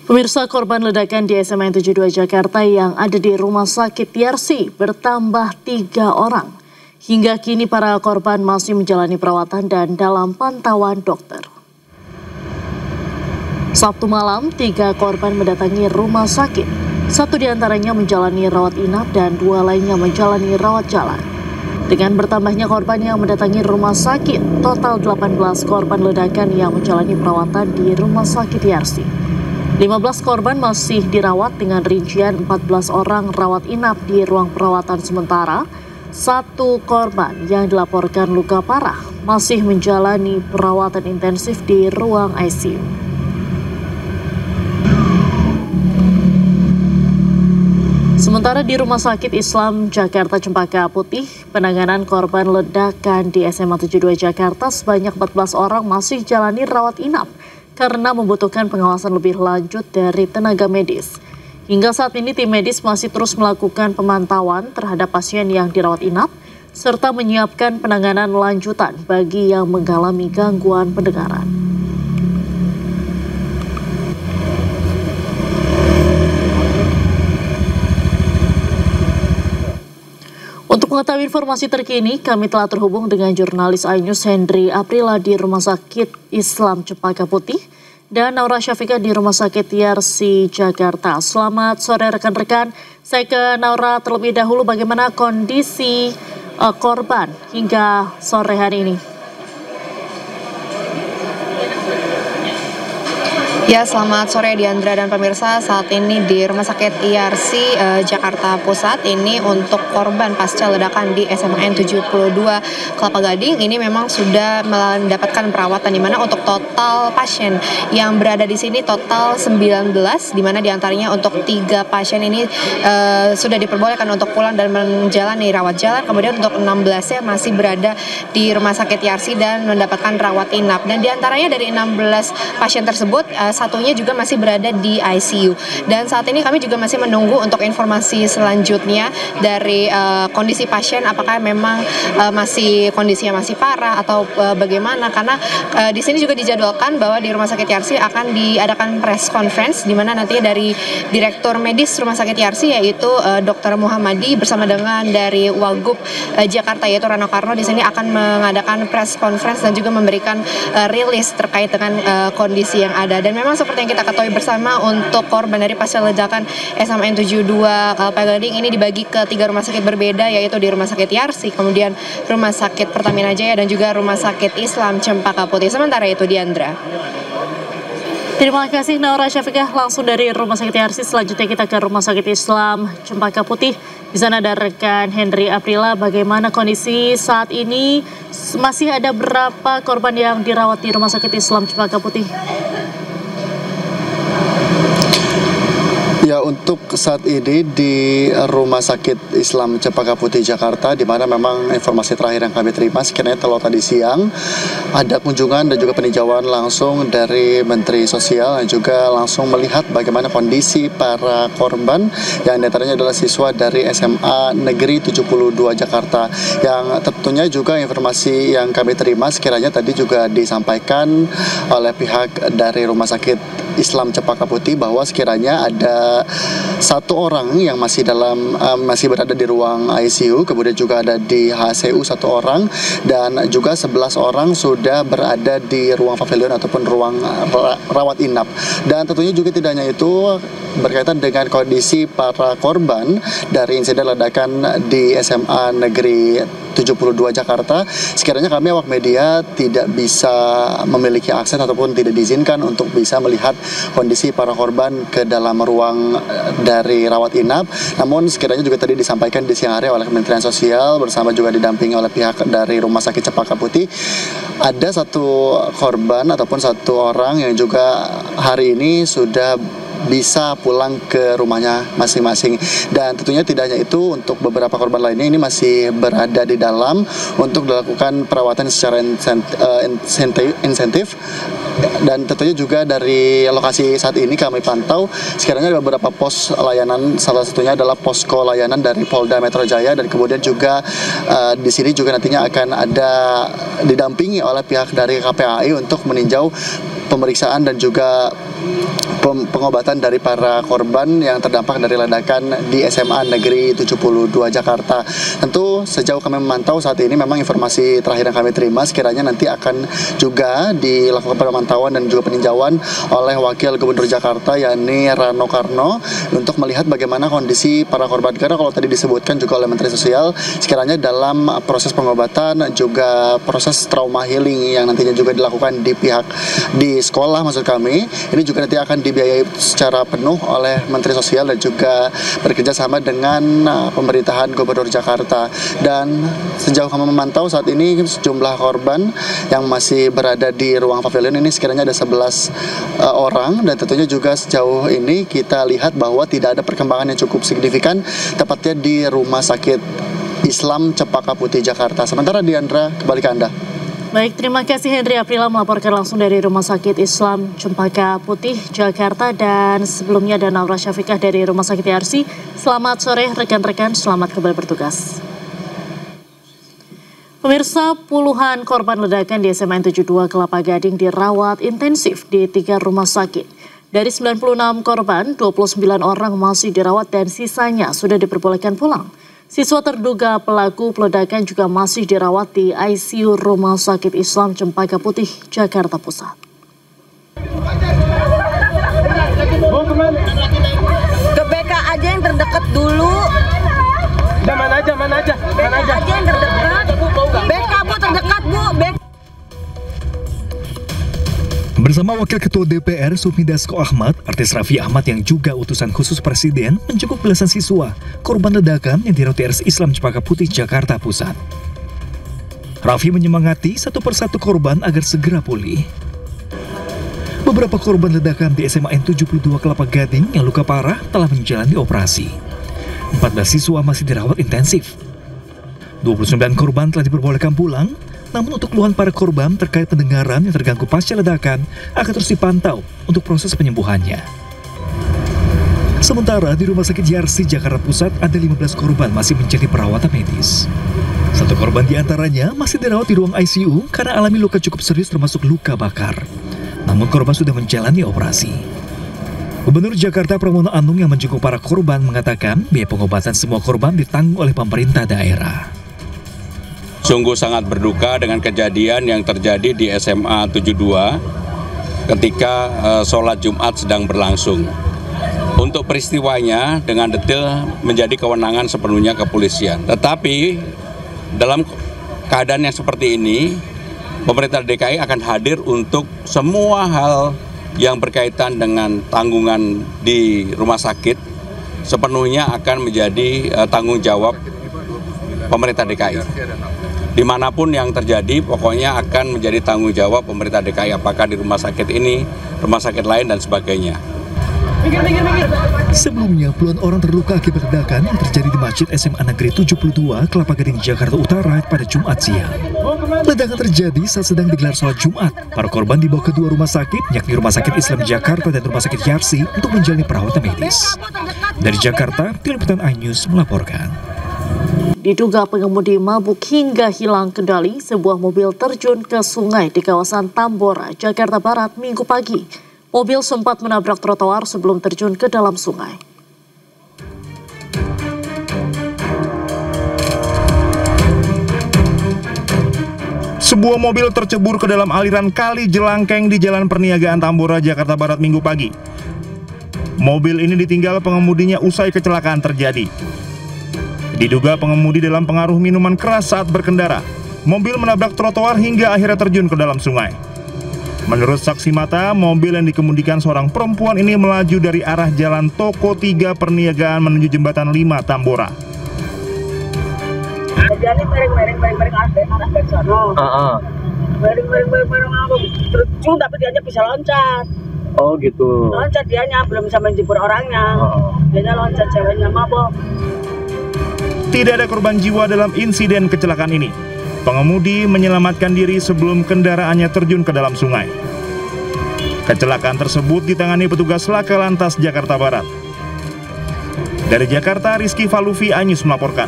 Pemirsa, korban ledakan di SMA 72 Jakarta yang ada di Rumah Sakit Yarsi bertambah 3 orang. Hingga kini para korban masih menjalani perawatan dan dalam pantauan dokter. Sabtu malam, 3 korban mendatangi rumah sakit. 1 diantaranya menjalani rawat inap dan 2 lainnya menjalani rawat jalan. Dengan bertambahnya korban yang mendatangi rumah sakit, total 18 korban ledakan yang menjalani perawatan di Rumah Sakit Yarsi. 15 korban masih dirawat dengan rincian 14 orang rawat inap di ruang perawatan sementara. 1 korban yang dilaporkan luka parah masih menjalani perawatan intensif di ruang ICU. Sementara di Rumah Sakit Islam Jakarta Cempaka Putih, penanganan korban ledakan di SMA 72 Jakarta sebanyak 14 orang masih jalani rawat inap karena membutuhkan pengawasan lebih lanjut dari tenaga medis. Hingga saat ini tim medis masih terus melakukan pemantauan terhadap pasien yang dirawat inap, serta menyiapkan penanganan lanjutan bagi yang mengalami gangguan pendengaran. Untuk mengetahui informasi terkini, kami telah terhubung dengan jurnalis iNews Hendry Aprila di Rumah Sakit Islam Cempaka Putih dan Naura Syafiqah di Rumah Sakit Yarsi Jakarta. Selamat sore rekan-rekan. Saya ke Naura terlebih dahulu, bagaimana kondisi korban hingga sore hari ini? Ya, selamat sore Diandra dan pemirsa. Saat ini di Rumah Sakit Yarsi Jakarta Pusat ini untuk korban pasca ledakan di SMA 72 Kelapa Gading ini memang sudah mendapatkan perawatan, di mana untuk total pasien yang berada di sini total 19, di mana diantaranya untuk 3 pasien ini sudah diperbolehkan untuk pulang dan menjalani rawat jalan. Kemudian untuk 16-nya masih berada di Rumah Sakit Yarsi dan mendapatkan rawat inap. Dan diantaranya dari 16 pasien tersebut, satunya juga masih berada di ICU. Dan saat ini kami juga masih menunggu untuk informasi selanjutnya dari kondisi pasien, apakah memang kondisinya masih parah atau bagaimana, karena di sini juga dijadwalkan bahwa di Rumah Sakit Yarsi akan diadakan press conference, di mana nantinya dari Direktur Medis Rumah Sakit Yarsi yaitu Dr. Muhammadi bersama dengan dari Wagub Jakarta yaitu Rano Karno di sini akan mengadakan press conference dan juga memberikan rilis terkait dengan kondisi yang ada. Dan memang seperti yang kita ketahui bersama, untuk korban dari pasca ledakan SMA 72 Kelapa Gading ini dibagi ke 3 rumah sakit berbeda, yaitu di Rumah Sakit Yarsi, kemudian Rumah Sakit Pertamina Jaya, dan juga Rumah Sakit Islam Cempaka Putih. Sementara itu, Diandra. Terima kasih Naura Syafiqah langsung dari Rumah Sakit Yarsi. Selanjutnya kita ke Rumah Sakit Islam Cempaka Putih. Di sana ada rekan Hendry Aprila. Bagaimana kondisi saat ini? Masih ada berapa korban yang dirawat di Rumah Sakit Islam Cempaka Putih? Ya, untuk saat ini di Rumah Sakit Islam Cempaka Putih Jakarta, di mana memang informasi terakhir yang kami terima sekiranya telah tadi siang ada kunjungan dan juga peninjauan langsung dari Menteri Sosial, dan juga langsung melihat bagaimana kondisi para korban yang diantaranya adalah siswa dari SMA Negeri 72 Jakarta. Yang tentunya juga informasi yang kami terima sekiranya tadi juga disampaikan oleh pihak dari Rumah Sakit Islam Cempaka Putih bahwa sekiranya ada 1 orang yang masih berada di ruang ICU, kemudian juga ada di HCU 1 orang, dan juga 11 orang sudah berada di ruang pavilion ataupun ruang rawat inap. Dan tentunya juga tidak hanya itu, berkaitan dengan kondisi para korban dari insiden ledakan di SMA Negeri 72 Jakarta, sekiranya kami awak media tidak bisa memiliki akses ataupun tidak diizinkan untuk bisa melihat kondisi para korban ke dalam ruang dari rawat inap. Namun sekiranya juga tadi disampaikan di siang hari oleh Kementerian Sosial bersama juga didampingi oleh pihak dari Rumah Sakit Cempaka Putih, ada 1 korban ataupun 1 orang yang juga hari ini sudah bisa pulang ke rumahnya masing-masing. Dan tentunya tidak hanya itu, untuk beberapa korban lainnya ini masih berada di dalam untuk dilakukan perawatan secara insentif. Dan tentunya juga dari lokasi saat ini kami pantau sekiranya ada beberapa pos layanan, salah satunya adalah posko layanan dari Polda Metro Jaya, dan kemudian juga di sini juga nantinya akan ada didampingi oleh pihak dari KPAI untuk meninjau pemeriksaan dan juga pengobatan dari para korban yang terdampak dari ledakan di SMA Negeri 72 Jakarta. Tentu sejauh kami memantau saat ini memang informasi terakhir yang kami terima sekiranya nanti akan juga dilakukan pemantauan dan juga peninjauan oleh Wakil Gubernur Jakarta yakni Rano Karno untuk melihat bagaimana kondisi para korban. Karena kalau tadi disebutkan juga oleh Menteri Sosial sekiranya dalam proses pengobatan juga proses trauma healing yang nantinya juga dilakukan di sekolah maksud kami ini juga nanti akan dibiayai secara penuh oleh Menteri Sosial dan juga bekerja sama dengan pemerintahan Gubernur Jakarta. Dan sejauh kami memantau saat ini sejumlah korban yang masih berada di ruang pavilion ini sekiranya ada 11 orang dan tentunya juga sejauh ini kita lihat bahwa tidak ada perkembangan yang cukup signifikan tepatnya di Rumah Sakit Islam Cempaka Putih Jakarta. Sementara Diandra, kembali ke Anda. Baik, terima kasih Hendri Aprila melaporkan langsung dari Rumah Sakit Islam Cempaka Putih, Jakarta. Dan sebelumnya ada Naura Syafiqah dari Rumah Sakit IRC. Selamat sore rekan-rekan, selamat kembali bertugas. Pemirsa, puluhan korban ledakan di SMA 72 Kelapa Gading dirawat intensif di 3 rumah sakit. Dari 96 korban, 29 orang masih dirawat dan sisanya sudah diperbolehkan pulang. Siswa terduga pelaku peledakan juga masih dirawat di ICU Rumah Sakit Islam Cempaka Putih, Jakarta Pusat. Ke BK aja yang terdekat dulu. Mana aja? BK aja yang terdekat. BK Bu terdekat Bu. Bersama Wakil Ketua DPR Sufmi Dasko Ahmad, artis Raffi Ahmad yang juga utusan khusus Presiden menjenguk belasan siswa korban ledakan yang dirawat di RS Islam Cempaka Putih, Jakarta Pusat. Raffi menyemangati satu persatu korban agar segera pulih. Beberapa korban ledakan di SMA N72 Kelapa Gading yang luka parah telah menjalani operasi. 14 siswa masih dirawat intensif. 29 korban telah diperbolehkan pulang. Namun untuk keluhan para korban terkait pendengaran yang terganggu pasca ledakan akan terus dipantau untuk proses penyembuhannya. Sementara di Rumah Sakit IRC Jakarta Pusat ada 15 korban masih menjalani perawatan medis. Satu korban diantaranya masih dirawat di ruang ICU karena alami luka cukup serius termasuk luka bakar. Namun korban sudah menjalani operasi. Gubernur Jakarta Pramono Anung yang menjenguk para korban mengatakan biaya pengobatan semua korban ditanggung oleh pemerintah daerah. Sungguh sangat berduka dengan kejadian yang terjadi di SMA 72 ketika sholat Jumat sedang berlangsung. Untuk peristiwanya dengan detail menjadi kewenangan sepenuhnya kepolisian. Tetapi dalam keadaan yang seperti ini, pemerintah DKI akan hadir untuk semua hal yang berkaitan dengan tanggungan di rumah sakit sepenuhnya akan menjadi tanggung jawab pemerintah DKI. Dimanapun yang terjadi, pokoknya akan menjadi tanggung jawab pemerintah DKI, apakah di rumah sakit ini, rumah sakit lain, dan sebagainya. Sebelumnya, puluhan orang terluka akibat ledakan yang terjadi di Masjid SMA Negeri 72 Kelapa Gading, Jakarta Utara pada Jumat siang. Ledakan terjadi saat sedang digelar sholat Jumat. Para korban dibawa ke 2 rumah sakit, yakni Rumah Sakit Islam Jakarta dan Rumah Sakit IRC untuk menjalani perawatan medis. Dari Jakarta, Tim Liputan iNews melaporkan. Diduga pengemudi mabuk hingga hilang kendali, sebuah mobil terjun ke sungai di kawasan Tambora, Jakarta Barat Minggu pagi. Mobil sempat menabrak trotoar sebelum terjun ke dalam sungai. Sebuah mobil tercebur ke dalam aliran kali Jelangkeng di Jalan Perniagaan Tambora, Jakarta Barat Minggu pagi. Mobil ini ditinggal pengemudinya usai kecelakaan terjadi. Diduga pengemudi dalam pengaruh minuman keras saat berkendara. Mobil menabrak trotoar hingga akhirnya terjun ke dalam sungai. Menurut saksi mata, mobil yang dikemudikan seorang perempuan ini melaju dari arah Jalan Toko 3 Perniagaan menuju Jembatan 5 Tambora. Jadi bareng arah dari sana. Bareng apa? Terjun tapi dianya bisa loncat. Oh gitu. Loncat dianya belum bisa menjebur orangnya. Dianya loncat, ceweknya mabok. Tidak ada korban jiwa dalam insiden kecelakaan ini. Pengemudi menyelamatkan diri sebelum kendaraannya terjun ke dalam sungai. Kecelakaan tersebut ditangani petugas Laka Lantas Jakarta Barat. Dari Jakarta, Rizky Falufi iNews melaporkan.